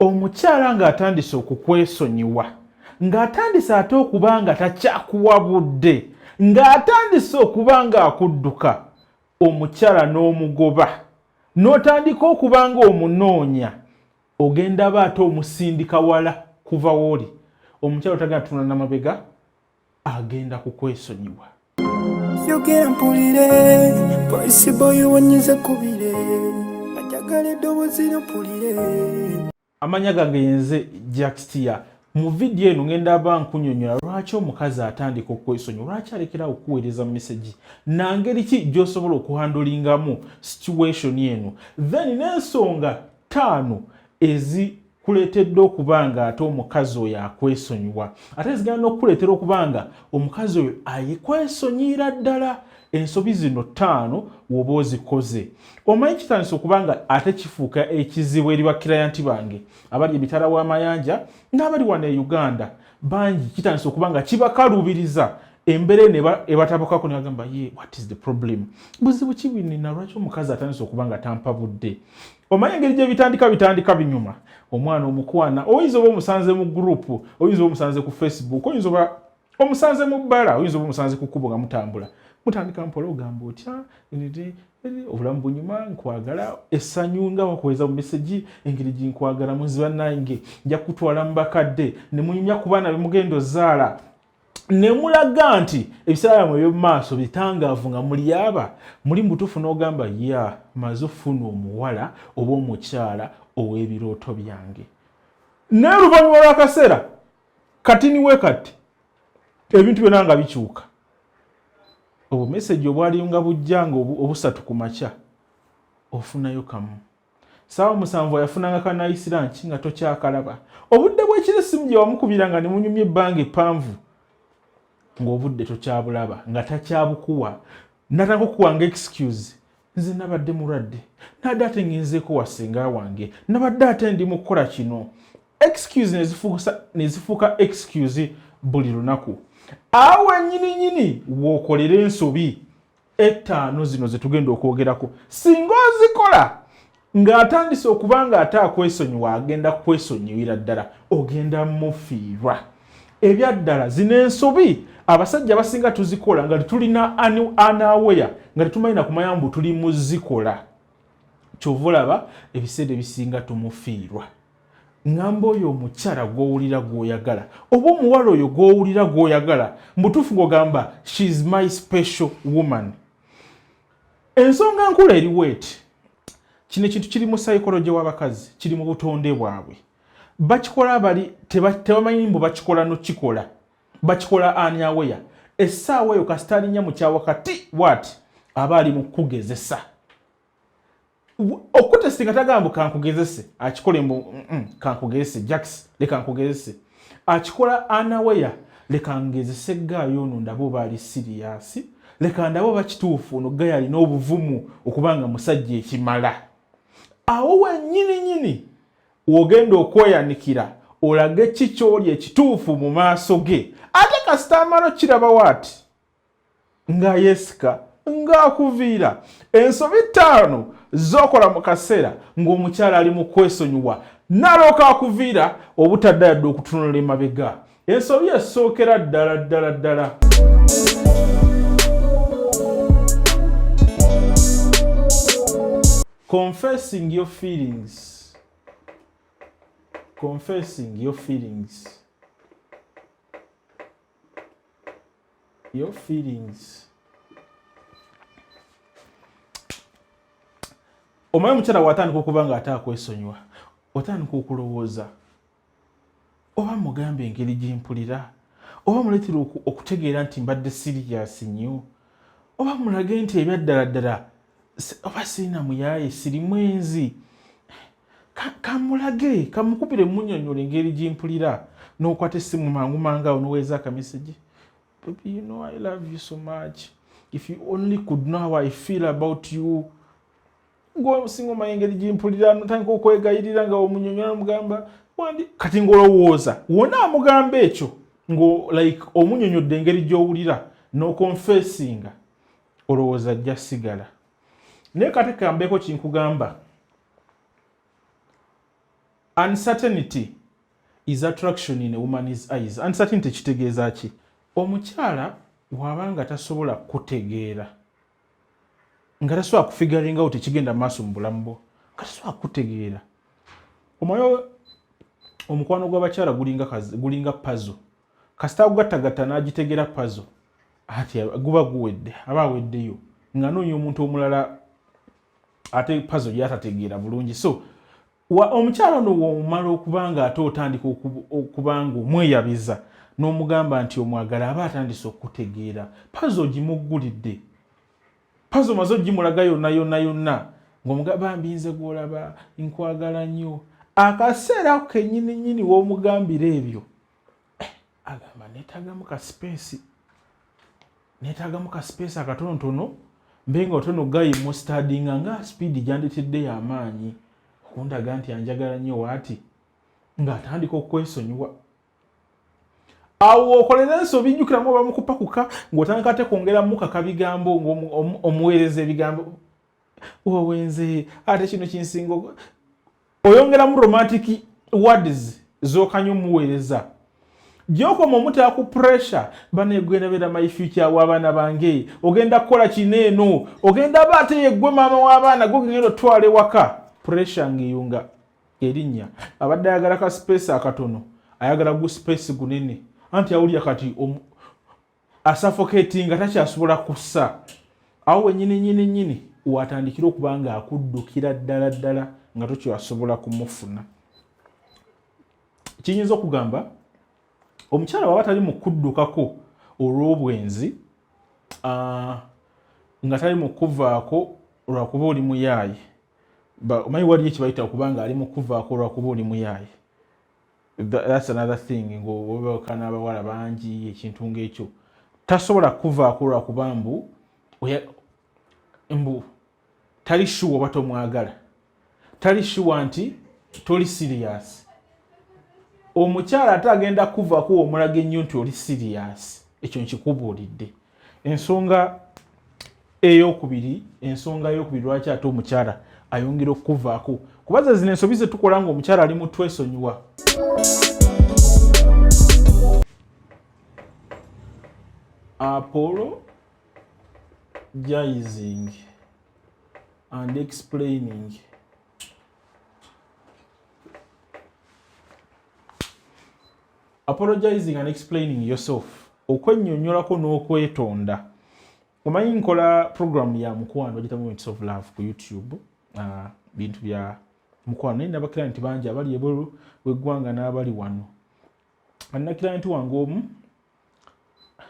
omukyala ng'atandise okukwesonyiwa ng'atandise ate okuba nga takyakuwabudde ng'atandise okuba nga akudduka omukyala n'omugoba n'otandika okuba nga omunoonya ogenda ba ate omusindika wala kuva w'oli omukyala otagenda tunula n'amabega agenda kukwesonyiwa. Yogera mpulire polisi boyo wanyize kubire ajagala eddoboozi mpulire. Amanya gange yenze Jackstia. Mu video eno ngenda aba nkunyonyola lwaki omukazi atandika okwesonyiwa lwaki alekera okuweereza message nangeri ki gy'osobola okuhandolingamu situation eno then n'ensonga 5 ezikuleetedde okuba nga ate omukazi oyo akwesonyiwa ate zigenda n'okukuleetera okuba nga omukazi oyo ayikwesonyiira ddala. Ensobi zino 5 woba ozikoze omanyi kitandise okuba nga ate kifuuka ekizibu eri bakirayanti bange abali emitala w'amayanja n'abali wano e Uganda bangi kitandise okuba nga kibakalubiriza embeera ebatabukako ne bagamba ye what is the problem buzibu ki bwinina lwaki omukazi atandise okuba nga tampabudde. Omanyi engeri gye bitandika binyuma omwana omukwana oyinza oba omusanze mu gurupu oyinza oba omusanze ku Facebook oyinza oba omusanze mu bbala oyinza oba omusanze ku kkubo nga mutambula mutandika mpola ogamba otya obulamu bunyuma nkwagala essanyu nga wakuweza mu meseji engeri ginkwagala muzi bannange nja kutwala mu bakadde ne munyumya ku baana bemugenda ozaala ne mulaga nti ebiseera byammwe eby'omu maaso bitangaavu nga muli aba muli mu butuufu n'ogamba ya maze ofuna omuwala oba omukyala ow'ebirooto byange. Naye oluvannyuma lw'akaseera kati niwe kati ebintu byonna nga bikyuka. Obu message obwali nga bujjanga obusatu ku makya ofunayo kamu saawa 7 yafunanga kanayisira nki nga tokyakalaba obudde bw'ekiro essimu gye wamukubira nga ne munyumya ebbanga eppanvu ng'obudde tokyabulaba nga takyabukuwa natandika okukuwanga excuse nze nabadde mulwadde nadde ate ngenzeeko wa ssenga wange nabadde ate ndi mu kukola kino. Excuse nezifuuka excuse buli lunaku. Awe nyini wookolera ensobi 5 zino ze tugenda okwogerako singa ozikola ng'atandise okuba nga ate akwesonyiwa agenda kwesonyiwira ddala ogenda mufiirwa. Ebyaddala zino ensobi abasajja basinga tuzikola nga tulina anaweya nga tetumanyi na kumanya mbu tuli mu zikola kyova olaba ebiseera ebisinga tumufiirwa. Ngamba oyo omukyala gw'owulira gw'oyagala oba omuwala oyo gw'owulira gw'oyagala mbutuufu ng'ogamba she is my special woman. Ensonga nkula eriwo eti kino ekintu kiri mu psychology w'abakazi kiri mu butonde bwabwe bakikola bali tebamanyi mbu bakikola nokikola bakikola anyaweya essaawa eyo kasita alinnya mu kyawakati bw'ati aba ali mu kugezesa okutestinga tagamba kankugezese akikole mbu kankugezese Jax leka nkugezese akikola anaweya leka ngezese gaayo ono ndabo baali serious leka ndabo bakituufu ono gaya alina obuvumu okubanga musajja ekimala awo wennyini wogenda okweyanikira olage kikyoli ekituufu mu maaso ge ate kasita amalo kiraba waati nga yesika ng'akuviira. Ensobi 5 z'okola mu kaseera ng'omukyala ali mu kwesonyiwa n'alooka akuviira obutadda yadde okutunula emabega. Ensobi esookera ddala confessing your feelings. Confessing your feelings. Your feelings. Omanyi omukyala watandika okuba nga ate akwesonyiwa otandika okulowooza oba mugambe engeri gyempulira oba muleetera okutegeera nti mbadde serious nnyo oba mulage nti ebyaddala oba sirina muyaaye sirimu enzi kamulage kamukubire munnyonnyola engeri gyempulira n'okwata essimu mangu awo n'oweeza akameseji baby you know I love you so much if you only could know how I feel about you ngo singo mayengeri jimpulira ntandika okwegayirira nga omunyonyola mugamba wandi kati ngolowooza wona amugamba ekyo ngo like omunyonyodde engeri gy'owulira no confessinga olowooza ajja sigala naye kati kambeko kinkugamba Uncertainty is attraction in a woman's eyes. Uncertainty kitegeeza ki? Omukyala bw'abanga tasobola kutegeera nga tasobola kufiguring out ekigenda maaso mu bulamu bwo, nga tasobola kutegeera. Omayo omukwano gw'abakyala gulinga puzzle. Kasita gugattagatta n'agitegeera puzzle, ati guba guwedde, aba aweddeyo nga noonya omuntu omulala ate puzzle gy'atategeera bulungi. So omukyala ono w'omala okubanga ate otandika okubanga omweyabiza n'omugamba nti omwagala aba atandise okutegeera. Puzzle gimuggulidde. Puzzle maze gimulaga yonna ng'omugamba mbinze gw'olaba nkwagala nnyo. Akaseera kennyini w'omugambira ebyo agamba neetaagamu ka space akatonotono mbenga otono gayi mustardinga nga speed gyandetedde y'amaanyi okundaga nti anjagala nnyo waati ng'atandika okwesonyiwa. Awo okolera ensobi jjukiramu oba mukupakuka ng'otandika ate kwongeramu kakabigambo omuweereza ebigambo owenze ate kino kinsinga oyongeramu romantic words z'okanya omuweereza. Gy'okoma omutera ku pressure bana egwenda beera my future w'abaana bange, ogenda kukola kineeno, ogenda ba ate yeggwe maama w'abaana gwe genda otwala ewaka. Pressure ng'eyunga erinnya. Abadde ayagala ka space akatono, ayagala gu space gunene. Anti awulira kati asuffocating takyasobola kussa. Awo nyini watandikira okuba nga akuddukira ddala nga tokyasobola kumufuna. Kiyinza okugamba omukyala bw'aba tali mu kuddukako olw'obwenzi nga tali mu kuvaako lwakuba oli muyaaye. Omanyi waliyo ekibayita okubanga ali mu kuvaako lwakuba oli muyaaye. That's another thing. Ng'obeeka n'abawala bangi ekintu ng'ekyo tasobola kuvaako lwakuba mbu tali sure oba tomwagala, tali sure nti toli serious. Omukyala ate agenda kuvaako omulaga ennyo nti oli serious. Ekyo nkikubuulidde. Ensonga ey'okubiri lwaki ate omukyala ayongera okuvaako kubaza zino ensobi ze tukola ng'omukyala ali mu twesonyiwa. Apologizing and explaining. Apologizing and explaining yourself. Okwennyonnyolako n'okwetonda. Omanyi nkola program ya mukwano bagita Moments of Love ku YouTube. Bintu bya mukwano naye naba client bangi abali ebweru w'eggwanga n'abali wano. Anna client wange omu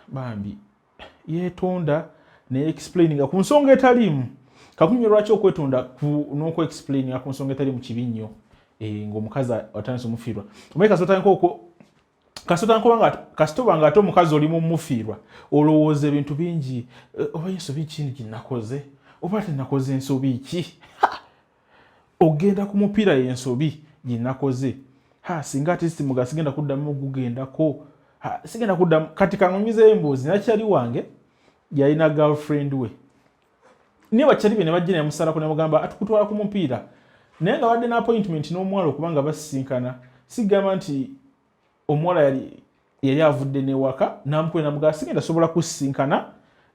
bambi yeetonda ne explaining ku nsonga etaliimu. Kakunywa lwaki okwetonda n'okwe-explaining ku nsonga etaliimu kibi nnyo. Ng'omukazi atandise omufiirwa. Omanyi kasota nga ate omukazi oli mu mufiirwa olowooza ebintu bingi oba ensobi kindi ginakoze oba tenakoze ensobi ki. Ogenda ku mupiira y'ensobi ginakoze. Singa ate simuga sigenda kuddamu gugendako. Sigenda kuddamu kati kaŋŋonyizeeyo emboozi nakyali wange yalina girlfriend we. Niye bakyali be ne bajja ne yamusalako ne mugamba atukutwala ku mupiira. Naye nga wadde n'appointment n'omuwala okubanga basisinkana. Sigamba nti omuwala yali avudde n'ewaka n'amukwena mugamba sigenda sobola kusisinkana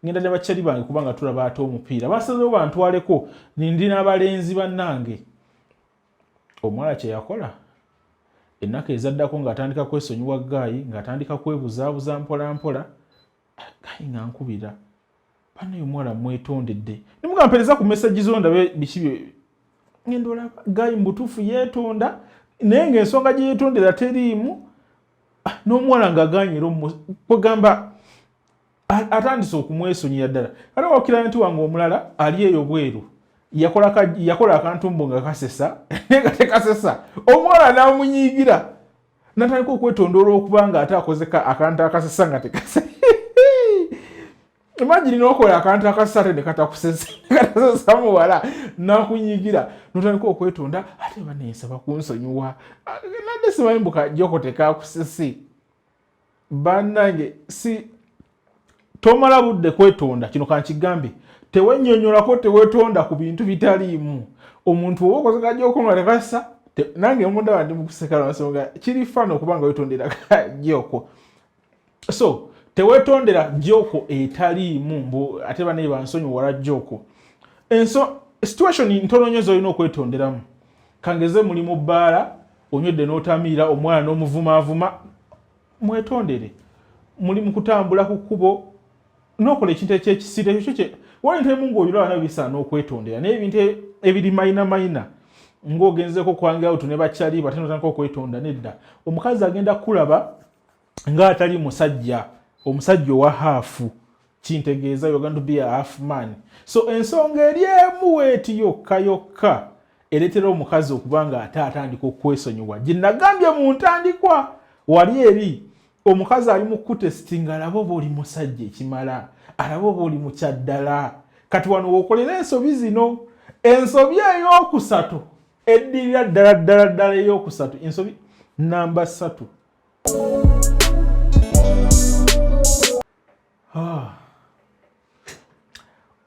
ngenda ne bakyali bange kubanga tulaba ate omupiira. Basazeewo bantwaleko nindi n'abalenzi bannange. Omuwala kye yakola ennaku ezaddako ng'atandika kwesonyiwa Gaayi ng'atandika kwebuzaabuza mpola Gaayi nga nkubira banaye omuwala mwetondedde nimugamba mpereza ku message zo ndabe biki ngenda olaba Gaayi mbutuufu yeetonda naye ng'ensonga gye yeetondera teriimu. N'omuwala ng'aganyira kwegamba atandise okumwesonyera ddala. Ate wakira nti wange omulala ali eyo bweru yakola akantu mbo nga kasesa naye nga tekasesa. Omuwala n'amunyiigira n'atandika okwetonda olw'okubanga ate akoze akantu akasesa nga tekasesa. Imagine n'okola akantu akasesa ate ne katasesa muwala n'akunyiigira n'otandika okwetonda ate baneesaba kunsonyiwa nadde simanyi mbu kajjoko tekakusese. Bannange tomala budde kwetonda. Kino kankigambe tewennyonnyolako teweetonda ku bintu bitaliimu. Omuntu oba okoze kajjoko nga tekasesa nange munda wandi mukusekala nsonga kiri fano okubanga wetondera Gyoko. So tewetondera Gyoko etaliimu mbu ate bane bansonyiwala Gyoko. Situation ntono nnyo z'olina okwetonderamu. Kangeze muli mu bbaala onywedde n'otamiira omwana n'omuvumaavuma mwetondere. Muli mu kutambula ku kkubo n'okola ekintu ekyekisiro ekyo kye wali ntemu ng'oyula wana bisaana okwetondera naye ebintu ebiri mayina ng'ogenzeko kwanga out ne bakyali bateno tanko okwetonda nedda. Omukazi agenda kulaba ng'atali musajja, omusajja owa haafu, kintegeeza you're going to be a half man. So ensonga eri emu weeti yokka ereetera omukazi okubanga ate atandika okwesonyiwa. Gye nagambye mu ntandikwa wali eri omukazi ali mu kutestinga alaba oba oli musajja ekimala, alaba oba oli mukyaddala. Kati wano w'okolera ensobi zino, ensobi ey'okusatu eddirira ddala ey'okusatu, ensobi namba 3.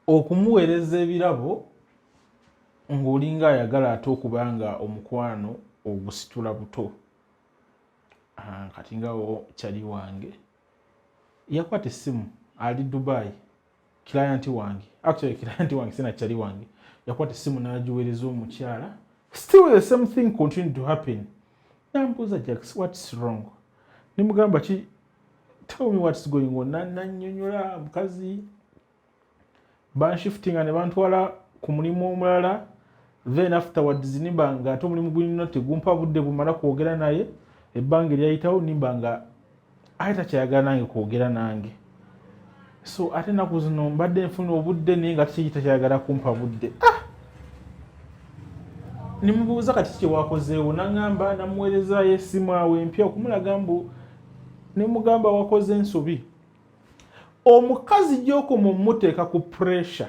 Okumuweereza ebirabo ng'olinga ayagala ate okubanga omukwano ogusitula buto. Kati ngawo kyali wange yakwata essimu ali Dubai, client wange, actually client wange sina kyali wange, yakwata essimu n'agiweereza omukyala. Still the same thing continued to happen. Nambuuza Jax, what's wrong? Nimugamba ki, tell me what's going on. Nannyonnyola mukazi banshiftinga ne bantwala ku mulimu omulala, then afterwards nimba nga ate omulimu gulina tegumpa budde bumala kwogera naye. Ebbanga lyayitawo nimba nga ayita kyayagala nange kwogera nange. So ate ennaku zino mbadde nfuna obudde naye nga tekiyita kyayagala kumpa budde. Nimubuuza kati kye wakozeewo, naŋŋamba namuweerezaayo essimu awe empya okumulaga mbu ne mugamba wakoze ensobi. Omukazi gy'okoma omuteeka ku pressure,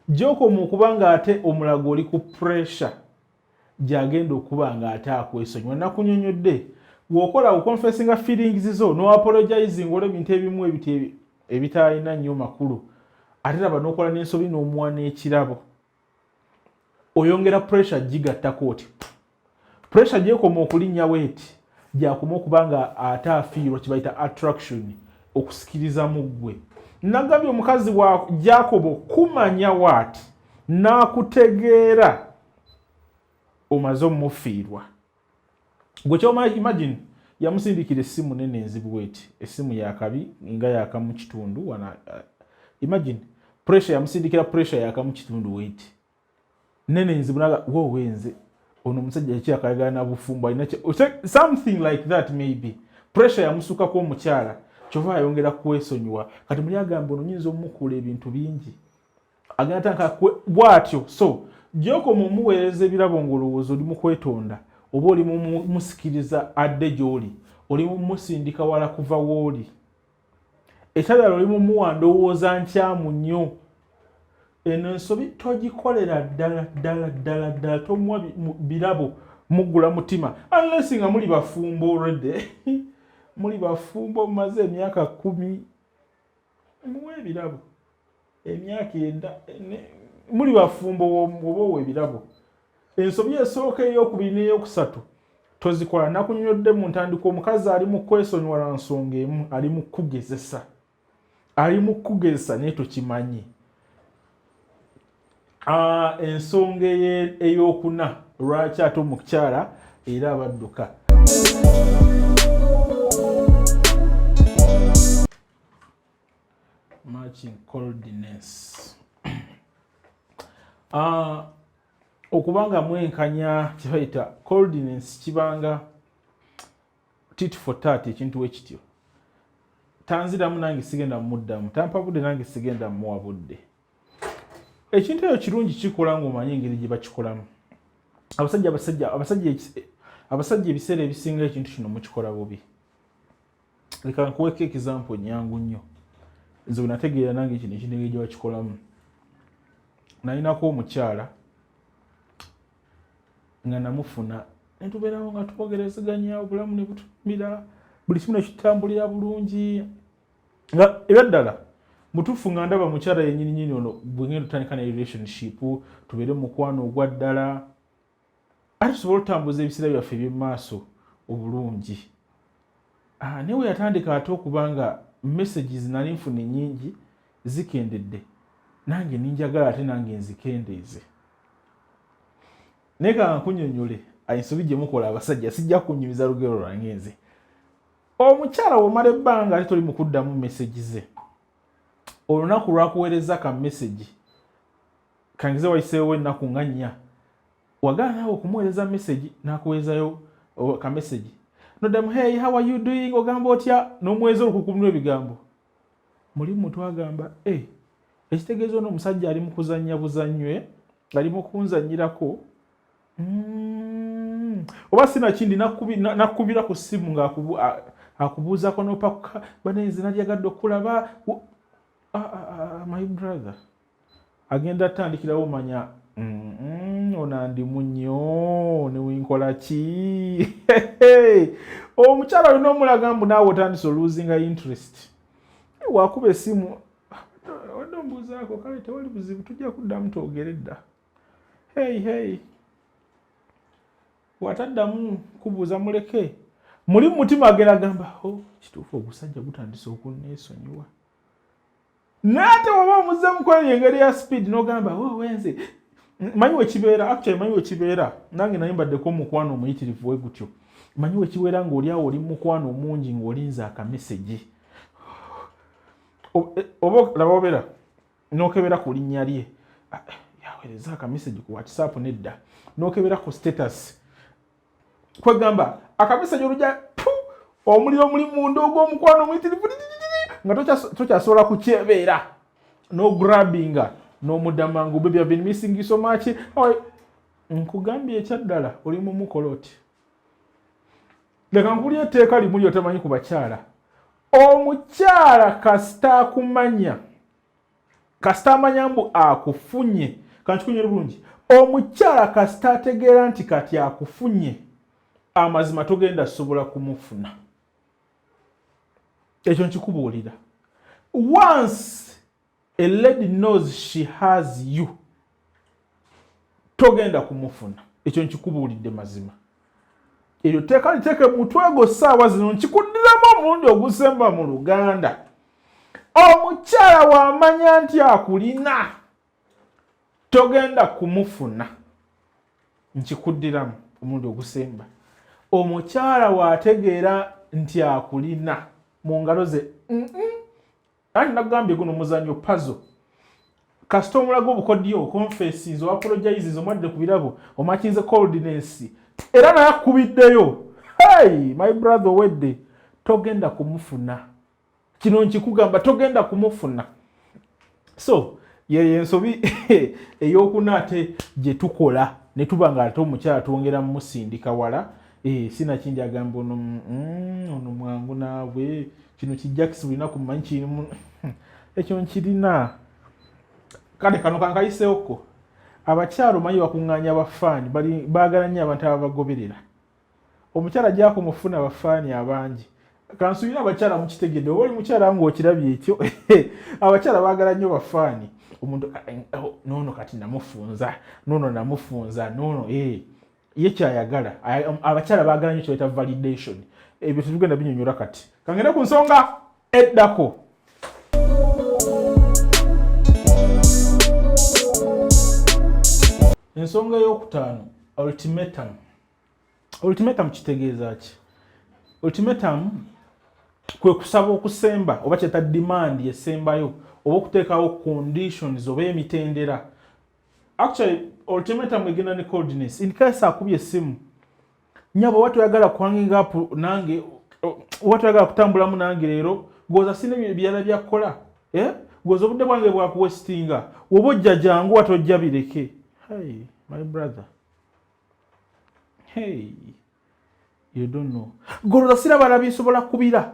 gy'okoma okubanga ate omulago oli ku pressure gy'agenda okuba nga ate akwesonyiwa. Nakunyonyodde bw'okola okonfessinga feelings zo no apologizing olw'ebintu ebimu ebitaalina nnyo makulu, ate laba n'okola n'ensobi n'omuwa n'ekirabo, oyongera pressure gigattako oti pressure gy'ekoma okulinnya weeti gyakoma okubanga ate afiirwa kye bayita attraction, okusikiriza mu ggwe. Nagambye omukazi wa Jacob kumanya waati n'akutegeera omaze omufiirwa. Gwe kyoma imagine yamusindikira essimu nene enzibu weeti, essimu yakabi nga yakamu kitundu wana. Imagine pressure yamusindikira pressure yakamu kitundu weeti nene enzibu naga wowe nze ono musajja ekyakayagala na bufumbo alina something like that, maybe pressure yamusukako omukyala kyova ayongera kwesonyiwa. Kati muli agamba ono nyinza omukula ebintu bingi agenda tanka bwatyo. So gy'okoma omuweereza ebirabo ng'olowooza oli mu kwetonda oba oli musikiriza adde gy'oli, oli mumusindika wala kuva w'oli, ekyalala oli mumuwa ndowooza nkyamu nnyo. Eno ensobi togikolera ddala tomuwa birabo muggula mutima, unless nga muli bafumbo already muli bafumbo mumaze emyaka 10 muwe ebirabo, emyaka 9 muli bafumbo oba ebirabo. Ensobi esooka ey'okubiri n'eyokusatu tozikola. Nakunyonyodde mu ntandikwa omukazi ali mu kwesonyiwa na nsonga emu, ali mu kugezesa naye tokimanyi. Ensonga ey'okuna lwaki ate omukyala era abadduka. Matching coldness. Okubanga mwenkanya kibaita coldness kibanga tit for tat, ekintu ekityo. Tanziramu nange sigenda muddamu, tampa budde nange sigenda muwa budde. Ekintu ekyo kirungi kikola ng'omanyi engeri gye bakikolamu. Abasajja ebiseera ebisinga ekintu kino mukikola bubi. Leka nkuweko example nyangu nnyo. Nze bwe nategeera nange kino ekintu engeri gye bakikolamu. Nalinako omukyala nga namufuna ne tubeerawo nga twogerezeganya obulamu ne butumira buli kimu ne kitambulira bulungi. Nga ebyadala mutuufu nga ndaba mukyala yennyini ono bwe ngenda tutandika ne relationship tubeere mukwano ogwa ddala. ate tusobola otambuza ebiseera byaffe eby'emaaso obulungi. Newe yatandika ate okubanga messages nali nfune nyingi zikendedde, nange ninjagala ate nange nzikendeeze. Naye ka nkunyonyole ensobi gye mukola abasajja, sijja kunyumiza lugero lwange nze. Omukyala w'omala ebbanga ate toli mu kuddamu message ze, olunaku lwakuweereza ka message kangize wayiseewo ennaku nga 4, wagaana naawe okumuweereza message n'akuweezayo ka message noddamu hey how are you doing, ogamba otya, n'omuweeza olukukumulwa ebigambo. Mulimu twagamba ekitegeeza ono omusajja ali mu kuzannya buzannywe, ali mu kunzannyirako. Oba sinakindi nakubira ku ssimu ng'akubuuzako n'opaka banenze nalyagadde okulaba. My brother agenda atandikirawo omanya onandimu nnyo ne winkola ki. Omukyala olina omulaga mbu naawe otandise oluuzinga interest. Wakuba essimu wadde ombuuzaako, kale tewali buzibu tujja kuddamu twogere dda. Hey wataddamu kubuuza muleke. Muli mu mutima agenda agamba kituufu ogusajja gutandise okunneesonyiwa. Naate waba omuzzemu kweri engeri ya speed n'ogamba wenze manyi wekibeera. Actually manyi wekibeera, nange naye mbaddeko omukwano omuyitirivu we gutyo. Manyi wekibeera ng'oli awo oli mukwano omungi ng'olinza akamesegi, oba laba obeera n'okebera ku linnya lye yaweereza akamesegi ku WhatsApp nedda, n'okebera ku status kwegamba akamesegi olujja omuliro muli munda ogw'omukwano omuyitirivu nga tokyasobola kukyebeera, n'ograbbinga n'omuddamu ngu baby I've been missing you so much. Nkugambye ekyaddala oli mu mukoloti. Leka nkulya etteeka limu lyotamanyi ku bakyala. Omukyala kasita akumanya, kasita amanya mbu akufunye, kankikunye bulungi, omukyala kasita ategeera nti kati akufunye, amazima togenda sobola kumufuna. Ekyo nkikubuulira. Once a lady knows she has you, togenda kumufuna. Ekyo nkikubuulidde mazima. Eryo teeka liteeke mu mutwe gwo ssaawa zino, nkikuddiramu omulundi ogusemba mu Luganda. Omukyala wamanya nti akulina, togenda kumufuna. Nkikuddiramu omulundi ogusemba. Omukyala waategeera nti akulina mu ngalo ze, anti nagambye guno muzannyo puzzle. Kasita omulaga obukodyo, confesses, apologizes, omwadde ku birabo, omakinze coldness, era naye akubiddeyo. Hey, my brother owedde, togenda kumufuna. Kino nkikugamba, togenda kumufuna. So, ye ensobi ey'okunaate gye tukola ne tuba nga ate omukyala twongera musindika wala. Sinakindi agamba ono mwangu naabwe, kino kijja kisibulina ku manyi kirimu. Ekyo nkirina. Kale kano kankayiseeko. Abakyalo manyi bakuŋŋaanya abafaani baagala nnyo abantu ababagoberera. Omukyala ajja kumufuna abafaani abangi. Kansuubira abakyala mukitegedde, oba oli mukyala ng'okirabye ekyo. Abakyala baagala nnyo bafaani. Omuntu noono kati namufunza, noono namufunza, noono ye kyayagala. Abakyala baagala nnyo kyayita validation. Ebyo tugenda binyonyola kati. Kangende ku nsonga eddako. Ensonga ey'okutaano, ultimatum. Ultimatum kitegeeza ki? Ultimatum kwe kusaba okusemba oba kyeta demand yesembayo oba okuteekawo conditions oba emitendera. Actually, ultimatum egenda ne coldness. In case akubye essimu, nyabo watu yagala kuhanging up nange, watu yagala kutambulamu nange leero, goza sine byala byakola. Goza obudde bwange bwakuwestinga. Woba ojja jangu watojja bireke. Hey, my brother. Hey, you don't know. Goza sina bala bisobola kubira.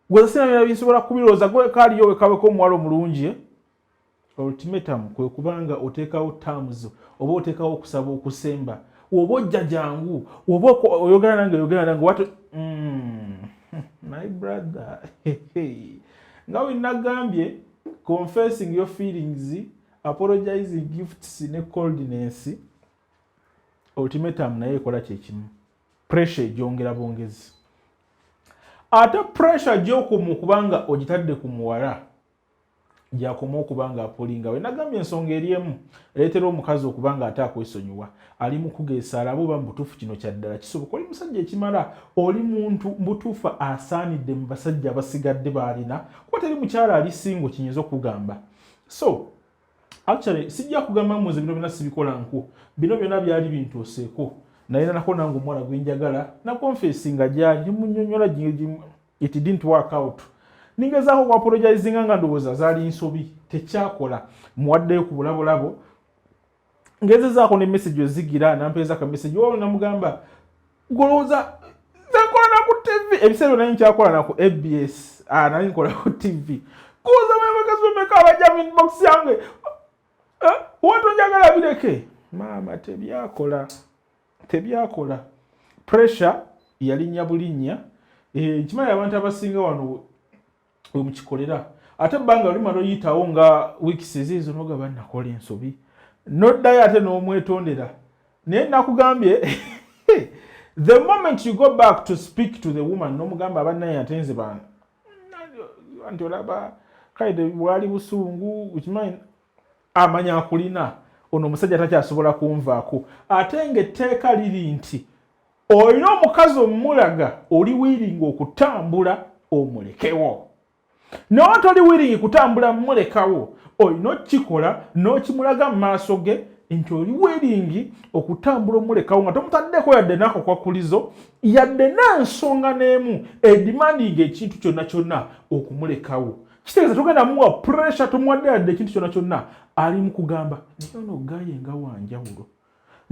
Goza sina bala bisobola kubira oza gwe kali yowe kaweko omwalo mulungi. Ultimatum kwe kubanga oteekawo terms oba oteekawo okusaba okusemba. Woba ojja jangu, woba oyogera nange watu my brother. Nga we nagambye confessing your feelings, apologizing gifts ne coldness ultimatum naye ekola kyekimu, pressure ejongera bwongezi. Ate pressure gy'okumu kubanga ogitadde ku muwala gyakoma okubanga apulinga we. Nagambye ensonga eri emu ereetera omukazi okubanga ate akwesonyiwa ali mu kugeesa alaba oba mubutuufu kino kyaddala kisoboka. Oli musajja ekimala, oli muntu butuufu asaanidde mu basajja abasigadde baalina, kuba teri mukyala ali singo kiyinza okugamba. So actually sijja kugamba muze bino byonna sibikola nku, bino byonna byali bintuuseeko naye nako nange omuwala gwe njagala na confessinga gyali munyonyola it didn't work out. Ningezaako ku apologizinga nga ndowooza zaali nsobi, tekyakola. Muwaddeyo ku bulabolabo ngezezaako ne message ozigira nampeeza ka message wao namugamba golooza nkola na ku TV ebiseera naye nkyakola na ku ABS nali nkola ku TV kuza mwebakazi bemeka abajja mu inbox yange watu njagala bireke maama tebyakola. Pressure yalinnya bulinnya kimanyi abantu abasinga wano omukikolera ate bbanga oli malo yitawo nga weeks ezizo nogaba nakola ensobi noddayo ate n'omwetondera. Naye nakugambye the moment you go back to speak to the woman n'omugamba abannaye atenze bana anti olaba kaide bwali busungu ukimanyi amanya akulina ono omusajja takyasobola kunvaako. Ate ng'etteeka liri nti olina omukazi omulaga oli wiringa okutambula omulekewo. Naye toli wiringi kutambula mulekawo, olina okikola n'okimulaga mu maaso ge nti oli wiringi okutambula omulekawo nga tomutaddeko yadde n'akakwakulizo yadde n'ensonga n'emu edimandinga ekintu kyonna kyonna okumulekawo. Kitegeeza togenda muwa pressure, tomuwadde yadde ekintu kyonna kyonna ali mu kugamba naye ono gaye nga wanjawulo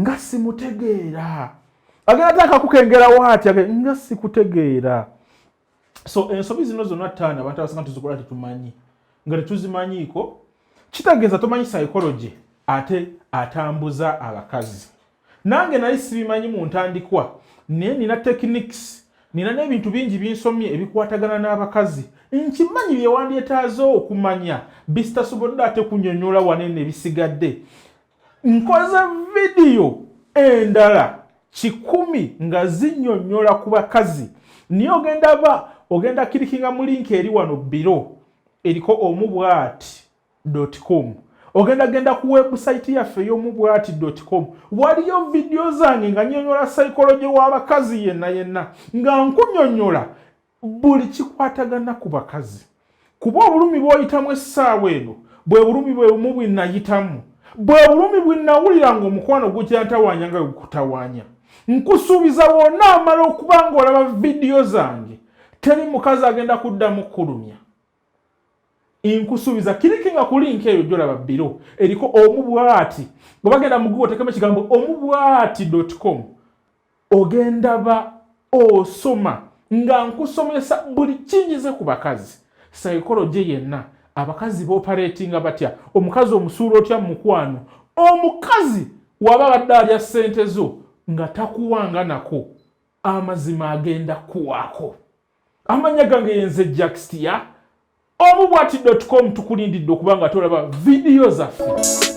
nga simutegeera agenda takakukengerawo ati nga sikutegeera. So ensobi zino zonna ttaano abantu abasinga tuzikola tetumanyi, nga tetuzimanyiiko kitegeeza tomanyi psychology ate atambuza abakazi. Nange nali sibimanyi mu ntandikwa naye nina techniques, nina n'ebintu bingi binsomye ebikwatagana n'abakazi nkimanyi bye wandyetaaze okumanya bisitasobodde ate kunyonyola wanene ebisigadde. Nkoze video endala 100 nga zinyonyola ku bakazi. Niye ogenda kilikinga mu link eri wano biro eriko omubwati.com. Genda ku website yaffe y'omubwati.com. Waliyo video zange nga nyonyola psychology w'abakazi yenna nga nkunyonyola buli kikwatagana ku bakazi. Kuba obulumi bw'oyitamu essaawa eno bwe bulumi bwe bumu bwennayitamu, bwe bulumi bwennawulira ng'omukwano gukyantawanya nga gukutawaanya. Nkusuubiza wonna amala okuba ng'olaba video zange teri mukazi agenda kuddamu kulumya. Nkusuubiza kilikinga ku link eyo gy'olaba biro eriko omubwati. Bwe bagenda mu Google tekemu ekigambo omubwati.com ogenda ba osoma nga nkusomesa buli kinyize ku bakazi. Psychology yenna abakazi b'operatinga batya, omukazi omusuula otya mu mukwano, omukazi waba badde alya ssente zo nga takuwanga nako amazima agenda kuwaako. Amanya gange yenze Jackstia omubwati.com tukulindidde okubanga tolaba video zaffe.